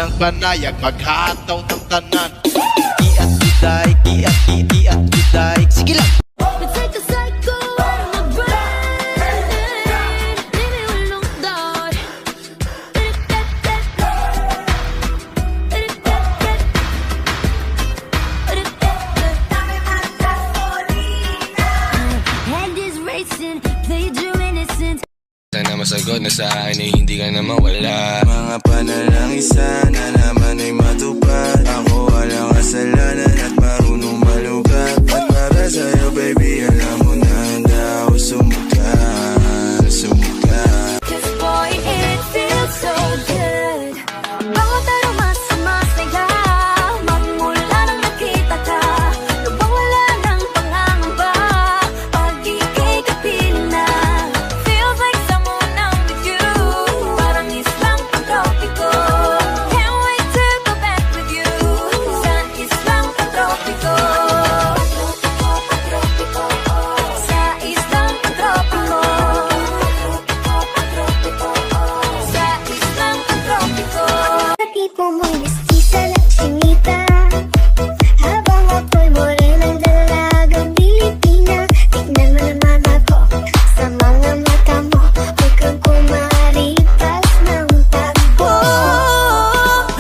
ng panayag, maghataw ng tanan. Kiat kiday, kiat kiday. Sige lang. Let's take a cycle out of my brain. Leave me alone, dog. Head is racing, played your innocence. Sana masagot na sa akin ay hindi ka na mawala. Mga panalangin sana naman ay matupad. Ako walang kasalanan at marunong malugat. At para sa'yo baby alam mo na handa ako sumukat. Cause boy it feels so good. Bawat aroma sumasaya. Magmula nang nakita ka, nawawala ng pangangamba. Pag ika'y kapiling na, feels like someone I'm with you. Parang islang pantropiko. Can't wait to go back with you. Sa islang pantropiko. Sa islang pantropiko. Sa islang pantropiko. Tipo mo'y mestiza at chinita, habang ako'y morenang dalagang Pilipina. Tignan mo naman ako sa mga mata mo, huwag kang kumaripas ng takbo.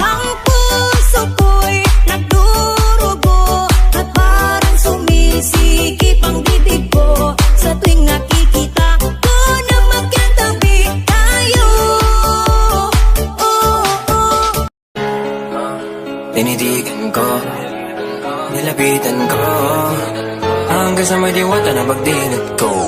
Ang puso ko'y nagdurugo at parang sumisikip ang bibig ko sa tuwing nakikita ko na magkatabi tayo. Tinitigan ko, nilapitan ko, hanggang sa may diwata na pagdilat ko.